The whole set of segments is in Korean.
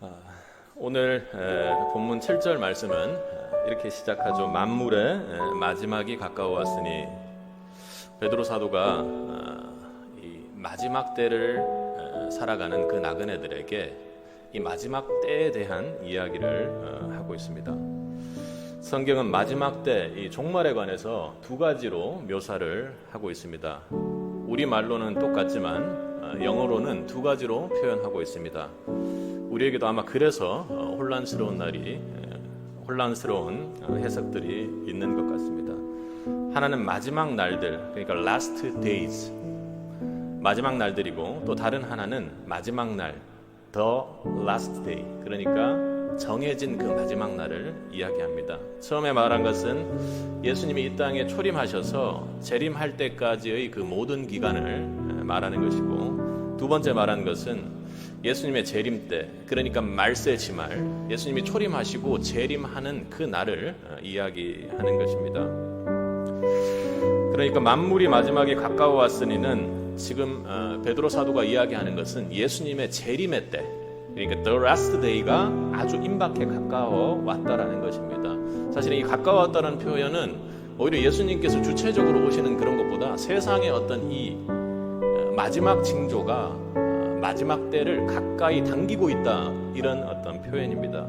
아, 오늘 본문 7절 말씀은 이렇게 시작하죠. 만물의 마지막이 가까워 왔으니. 베드로 사도가 이 마지막 때를 살아가는 그 나그네들에게 이 마지막 때에 대한 이야기를 하고 있습니다. 성경은 마지막 때, 이 종말에 관해서 두 가지로 묘사를 하고 있습니다. 우리 말로는 똑같지만 영어로는 두 가지로 표현하고 있습니다. 우리에게도 아마 그래서 혼란스러운 해석들이 있는 것 같습니다. 하나는 마지막 날들, 그러니까 last days, 마지막 날들이고, 또 다른 하나는 마지막 날, the last day, 그러니까 정해진 그 마지막 날을 이야기합니다. 처음에 말한 것은 예수님이 이 땅에 초림하셔서 재림할 때까지의 그 모든 기간을 말하는 것이고, 두 번째 말한 것은 예수님의 재림 때, 그러니까 말세지말, 예수님이 초림하시고 재림하는 그 날을 이야기하는 것입니다. 그러니까 만물이 마지막에 가까워 왔으니는 지금 베드로 사도가 이야기하는 것은 예수님의 재림의 때, 그러니까 the last day가 아주 임박해 가까워 왔다라는 것입니다. 사실 이 가까워 왔다는 표현은 오히려 예수님께서 주체적으로 오시는 그런 것보다 세상의 어떤 이 마지막 징조가 마지막 때를 가까이 당기고 있다, 이런 어떤 표현입니다.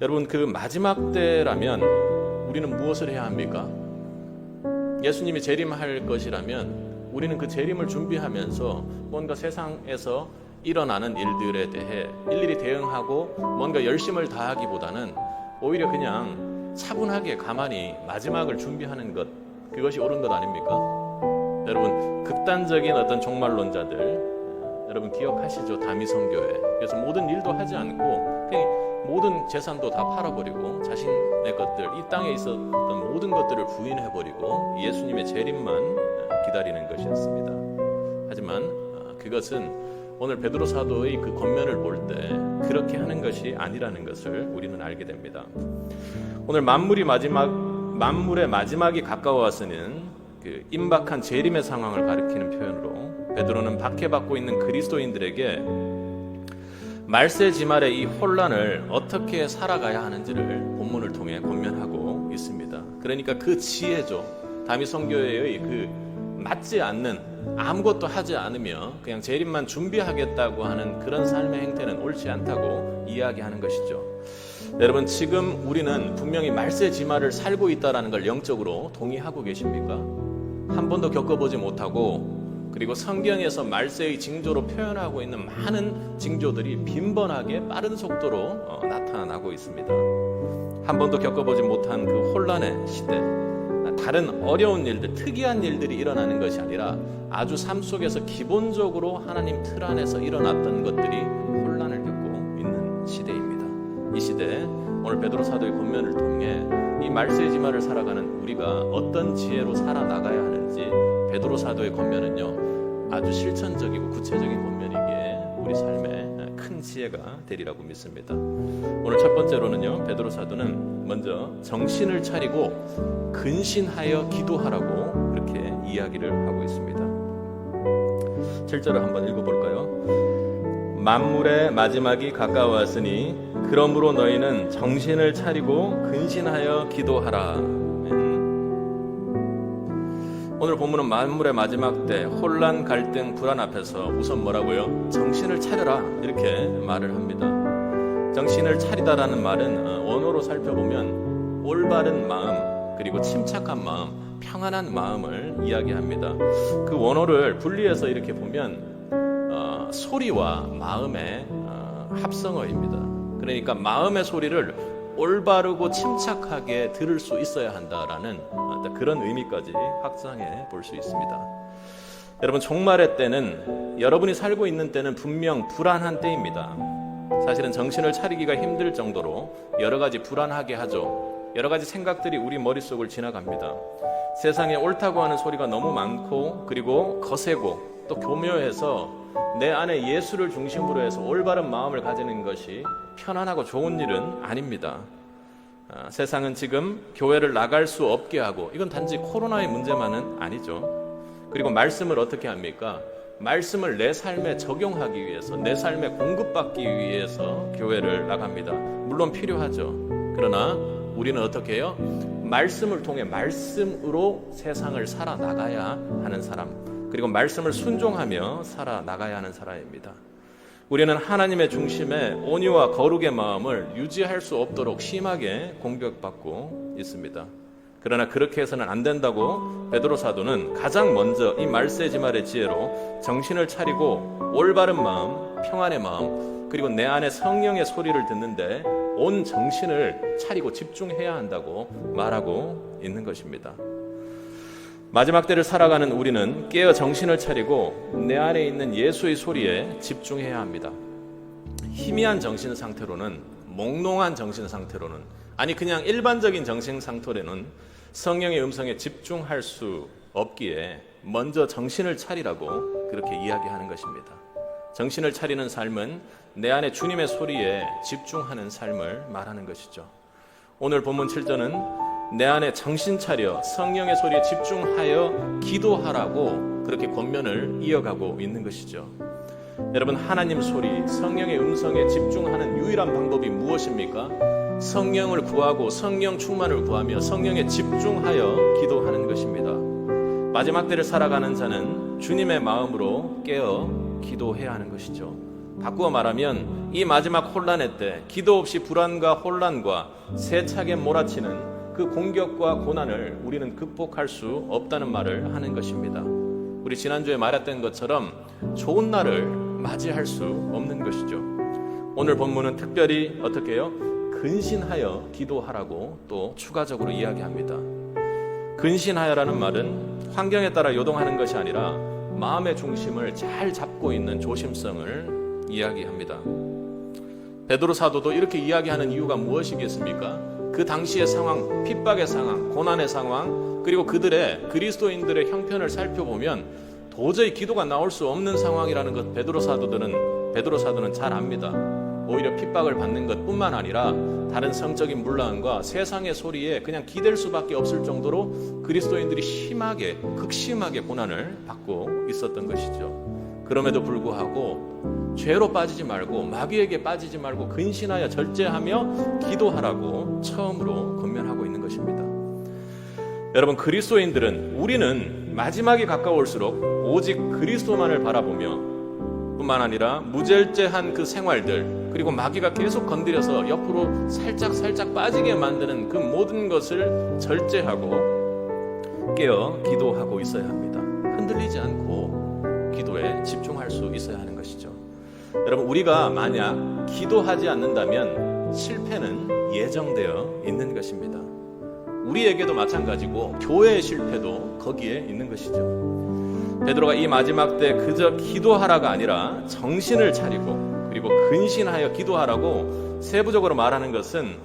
여러분, 그 마지막 때라면 우리는 무엇을 해야 합니까? 예수님이 재림할 것이라면 우리는 그 재림을 준비하면서 뭔가 세상에서 일어나는 일들에 대해 일일이 대응하고 뭔가 열심을 다하기보다는 오히려 그냥 차분하게 가만히 마지막을 준비하는 것, 그것이 옳은 것 아닙니까? 여러분, 극단적인 어떤 종말론자들, 여러분 기억하시죠? 다미성교회. 그래서 모든 일도 하지 않고 그냥 모든 재산도 다 팔아버리고 자신의 것들, 이 땅에 있었던 모든 것들을 부인해버리고 예수님의 재림만 기다리는 것이었습니다. 하지만 그것은 오늘 베드로 사도의 그 권면을 볼 때 그렇게 하는 것이 아니라는 것을 우리는 알게 됩니다. 오늘 만물의 마지막이 가까워 왔으는 그 임박한 재림의 상황을 가리키는 표현으로 베드로는 박해받고 있는 그리스도인들에게 말세지말의 이 혼란을 어떻게 살아가야 하는지를 본문을 통해 권면하고 있습니다. 그러니까 그 지혜죠. 다미성교회의 그 맞지 않는, 아무것도 하지 않으며 그냥 재림만 준비하겠다고 하는 그런 삶의 행태는 옳지 않다고 이야기하는 것이죠. 여러분, 지금 우리는 분명히 말세지말을 살고 있다는 걸 영적으로 동의하고 계십니까? 한 번도 겪어보지 못하고, 그리고 성경에서 말세의 징조로 표현하고 있는 많은 징조들이 빈번하게 빠른 속도로 나타나고 있습니다. 한 번도 겪어보지 못한 그 혼란의 시대, 다른 어려운 일들, 특이한 일들이 일어나는 것이 아니라 아주 삶 속에서 기본적으로 하나님 틀 안에서 일어났던 것들이 혼란을 겪고 있는 시대입니다. 이 시대에 오늘 베드로 사도의 권면을 통해 이 말세지말을 살아가는 우리가 어떤 지혜로 살아나가야 하는지, 베드로 사도의 권면은요 아주 실천적이고 구체적인 권면이기에 우리 삶에 큰 지혜가 되리라고 믿습니다. 오늘 첫 번째로는요, 베드로 사도는 먼저 정신을 차리고 근신하여 기도하라고 그렇게 이야기를 하고 있습니다. 7절을 한번 읽어볼까요? 만물의 마지막이 가까워 왔으니 그러므로 너희는 정신을 차리고 근신하여 기도하라. 오늘 본문은 만물의 마지막 때 혼란, 갈등, 불안 앞에서 우선 뭐라고요? 정신을 차려라, 이렇게 말을 합니다. 정신을 차리다라는 말은 원어로 살펴보면 올바른 마음, 그리고 침착한 마음, 평안한 마음을 이야기합니다. 그 원어를 분리해서 이렇게 보면 소리와 마음의 합성어입니다. 그러니까 마음의 소리를 올바르고 침착하게 들을 수 있어야 한다라는 그런 의미까지 확장해 볼 수 있습니다. 여러분, 종말의 때는, 여러분이 살고 있는 때는 분명 불안한 때입니다. 사실은 정신을 차리기가 힘들 정도로 여러 가지 불안하게 하죠. 여러 가지 생각들이 우리 머릿속을 지나갑니다. 세상에 옳다고 하는 소리가 너무 많고, 그리고 거세고 또 교묘해서 내 안에 예수를 중심으로 해서 올바른 마음을 가지는 것이 편안하고 좋은 일은 아닙니다. 세상은 지금 교회를 나갈 수 없게 하고, 이건 단지 코로나의 문제만은 아니죠. 그리고 말씀을 어떻게 합니까? 말씀을 내 삶에 적용하기 위해서, 내 삶에 공급받기 위해서 교회를 나갑니다. 물론 필요하죠. 그러나 우리는 어떻게 해요? 말씀을 통해 말씀으로 세상을 살아나가야 하는 사람, 그리고 말씀을 순종하며 살아나가야 하는 사람입니다. 우리는 하나님의 중심에 온유와 거룩의 마음을 유지할 수 없도록 심하게 공격받고 있습니다. 그러나 그렇게 해서는 안 된다고 베드로 사도는 가장 먼저 이 말세지말의 지혜로 정신을 차리고 올바른 마음, 평안의 마음, 그리고 내 안에 성령의 소리를 듣는데 온 정신을 차리고 집중해야 한다고 말하고 있는 것입니다. 마지막 때를 살아가는 우리는 깨어 정신을 차리고 내 안에 있는 예수의 소리에 집중해야 합니다. 희미한 정신 상태로는, 몽롱한 정신 상태로는, 아니 그냥 일반적인 정신 상태로는 성령의 음성에 집중할 수 없기에 먼저 정신을 차리라고 그렇게 이야기하는 것입니다. 정신을 차리는 삶은 내 안에 주님의 소리에 집중하는 삶을 말하는 것이죠. 오늘 본문 7절은 내 안에 정신 차려 성령의 소리에 집중하여 기도하라고 그렇게 권면을 이어가고 있는 것이죠. 여러분, 하나님 소리, 성령의 음성에 집중하는 유일한 방법이 무엇입니까? 성령을 구하고 성령 충만을 구하며 성령에 집중하여 기도하는 것입니다. 마지막 때를 살아가는 자는 주님의 마음으로 깨어 기도해야 하는 것이죠. 바꾸어 말하면 이 마지막 혼란의 때 기도 없이 불안과 혼란과 세차게 몰아치는 그 공격과 고난을 우리는 극복할 수 없다는 말을 하는 것입니다. 우리 지난주에 말했던 것처럼 좋은 날을 맞이할 수 없는 것이죠. 오늘 본문은 특별히 어떻게 해요? 근신하여 기도하라고 또 추가적으로 이야기합니다. 근신하여라는 말은 환경에 따라 요동하는 것이 아니라 마음의 중심을 잘 잡고 있는 조심성을 이야기합니다. 베드로 사도도 이렇게 이야기하는 이유가 무엇이겠습니까? 그 당시의 상황, 핍박의 상황, 고난의 상황, 그리고 그리스도인들의 형편을 살펴보면 도저히 기도가 나올 수 없는 상황이라는 것 베드로 사도는 잘 압니다. 오히려 핍박을 받는 것뿐만 아니라 다른 성적인 문란과 세상의 소리에 그냥 기댈 수밖에 없을 정도로 그리스도인들이 극심하게 고난을 받고 있었던 것이죠. 그럼에도 불구하고 죄로 빠지지 말고 마귀에게 빠지지 말고 근신하여 절제하며 기도하라고 처음으로 권면하고 있는 것입니다. 여러분, 우리는 마지막이 가까울수록 오직 그리스도만을 바라보며 뿐만 아니라 무절제한 그 생활들, 그리고 마귀가 계속 건드려서 옆으로 살짝 빠지게 만드는 그 모든 것을 절제하고 깨어 기도하고 있어야 합니다. 흔들리지 않고 기도에 집중할 수 있어야 하는 것이죠. 여러분, 우리가 만약 기도하지 않는다면 실패는 예정되어 있는 것입니다. 우리에게도 마찬가지고 교회의 실패도 거기에 있는 것이죠. 베드로가 이 마지막 때 그저 기도하라가 아니라 정신을 차리고 그리고 근신하여 기도하라고 세부적으로 말하는 것은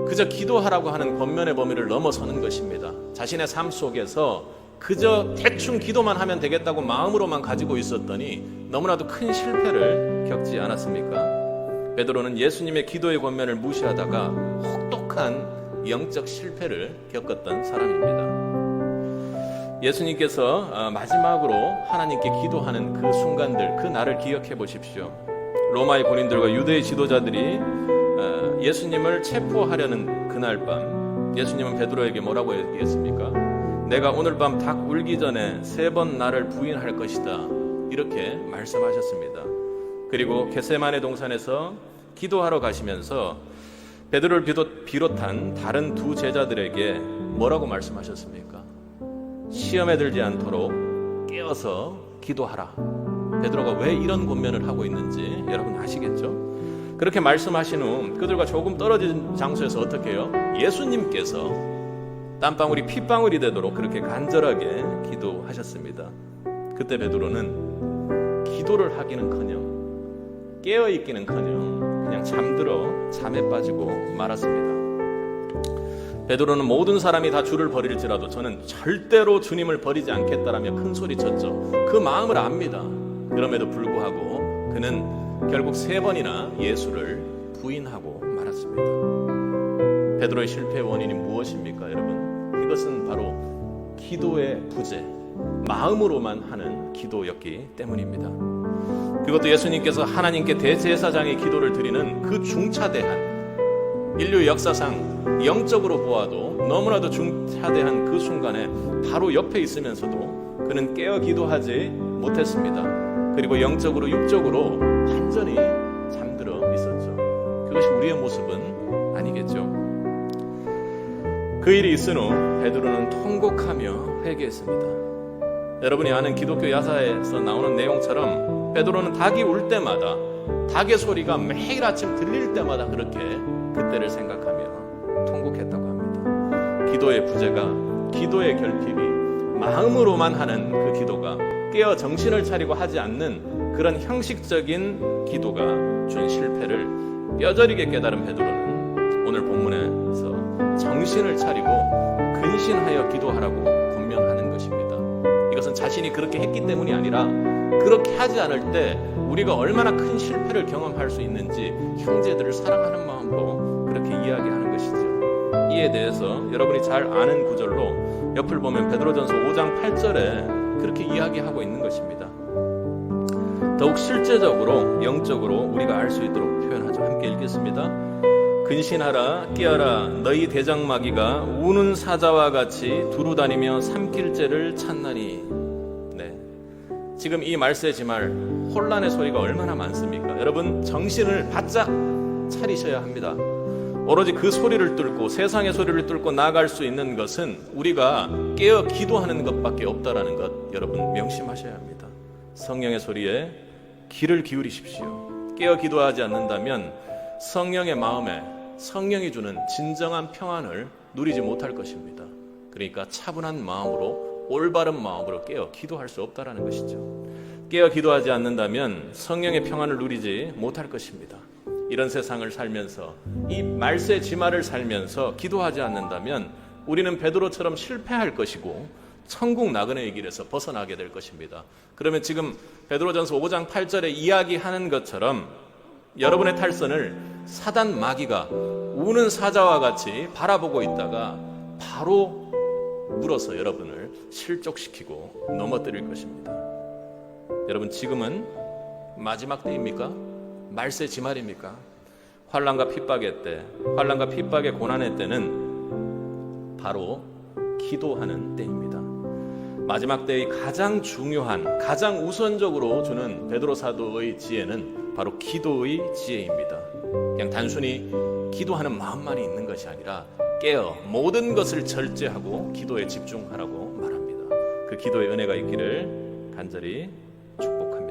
그저 기도하라고 하는 권면의 범위를 넘어서는 것입니다. 자신의 삶 속에서 그저 대충 기도만 하면 되겠다고 마음으로만 가지고 있었더니 너무나도 큰 실패를 겪지 않았습니까? 베드로는 예수님의 기도의 권면을 무시하다가 혹독한 영적 실패를 겪었던 사람입니다. 예수님께서 마지막으로 하나님께 기도하는 그 순간들, 그 날을 기억해 보십시오. 로마의 군인들과 유대의 지도자들이 예수님을 체포하려는 그날 밤, 예수님은 베드로에게 뭐라고 얘기했습니까? 내가 오늘 밤 닭 울기 전에 3번 나를 부인할 것이다, 이렇게 말씀하셨습니다. 그리고 겟세마네 동산에서 기도하러 가시면서 베드로를 비롯한 다른 2 제자들에게 뭐라고 말씀하셨습니까? 시험에 들지 않도록 깨어서 기도하라. 베드로가 왜 이런 권면을 하고 있는지 여러분 아시겠죠? 그렇게 말씀하신 후 그들과 조금 떨어진 장소에서 어떻게 해요? 예수님께서 땀방울이 핏방울이 되도록 그렇게 간절하게 기도하셨습니다. 그때 베드로는 기도를 하기는커녕 깨어있기는커녕 그냥 잠에 빠지고 말았습니다. 베드로는 모든 사람이 다 주를 버릴지라도 저는 절대로 주님을 버리지 않겠다라며 큰 소리 쳤죠. 그 마음을 압니다. 그럼에도 불구하고 그는 결국 3번이나 예수를 부인하고 말았습니다. 베드로의 실패의 원인이 무엇입니까, 여러분? 이것은 바로 기도의 부재, 마음으로만 하는 기도였기 때문입니다. 그것도 예수님께서 하나님께 대제사장의 기도를 드리는 그 중차대한, 인류 역사상 영적으로 보아도 너무나도 중차대한 그 순간에 바로 옆에 있으면서도 그는 깨어 기도하지 못했습니다. 그리고 영적으로 육적으로 완전히 잠들어 있었죠. 그것이 우리의 모습은 아니겠죠. 그 일이 있은 후 베드로는 통곡하며 회개했습니다. 여러분이 아는 기독교 야사에서 나오는 내용처럼 베드로는 닭이 울 때마다, 닭의 소리가 매일 아침 들릴 때마다 그렇게 그때를 생각하며 통곡했다고 합니다. 기도의 부재가, 기도의 결핍이, 마음으로만 하는 그 기도가, 깨어 정신을 차리고 하지 않는 그런 형식적인 기도가 준 실패를 뼈저리게 깨달은 베드로는 오늘 본문에서 정신을 차리고 근신하여 기도하라고 권면하는 것입니다. 이것은 자신이 그렇게 했기 때문이 아니라 그렇게 하지 않을 때 우리가 얼마나 큰 실패를 경험할 수 있는지 형제들을 사랑하는 마음으로 그렇게 이야기하는 것이죠. 이에 대해서 여러분이 잘 아는 구절로 옆을 보면 베드로전서 5장 8절에 그렇게 이야기하고 있는 것입니다. 더욱 실제적으로 영적으로 우리가 알 수 있도록 표현하죠. 함께 읽겠습니다. 근신하라, 깨어라, 너희 대장마귀가 우는 사자와 같이 두루다니며 삼킬째를 찾나니. 네, 지금 이 말세지말 혼란의 소리가 얼마나 많습니까? 여러분, 정신을 바짝 차리셔야 합니다. 오로지 그 소리를 뚫고, 세상의 소리를 뚫고 나아갈 수 있는 것은 우리가 깨어 기도하는 것밖에 없다라는 것 여러분 명심하셔야 합니다. 성령의 소리에 귀를 기울이십시오. 깨어 기도하지 않는다면 성령의 마음에 성령이 주는 진정한 평안을 누리지 못할 것입니다. 그러니까 차분한 마음으로, 올바른 마음으로 깨어 기도할 수 없다라는 것이죠. 깨어 기도하지 않는다면 성령의 평안을 누리지 못할 것입니다. 이런 세상을 살면서, 이 말세 지말을 살면서 기도하지 않는다면 우리는 베드로처럼 실패할 것이고 천국 나그네의 길에서 벗어나게 될 것입니다. 그러면 지금 베드로전서 5장 8절에 이야기하는 것처럼 여러분의 탈선을 사단 마귀가 우는 사자와 같이 바라보고 있다가 바로 물어서 여러분을 실족시키고 넘어뜨릴 것입니다. 여러분, 지금은 마지막 때입니까? 말세 지말입니까? 환난과 핍박의 때, 환난과 핍박의 고난의 때는 바로 기도하는 때입니다. 마지막 때의 가장 중요한, 가장 우선적으로 주는 베드로 사도의 지혜는 바로 기도의 지혜입니다. 그냥 단순히 기도하는 마음만이 있는 것이 아니라 깨어 모든 것을 절제하고 기도에 집중하라고 말합니다. 그 기도의 은혜가 있기를 간절히 축복합니다.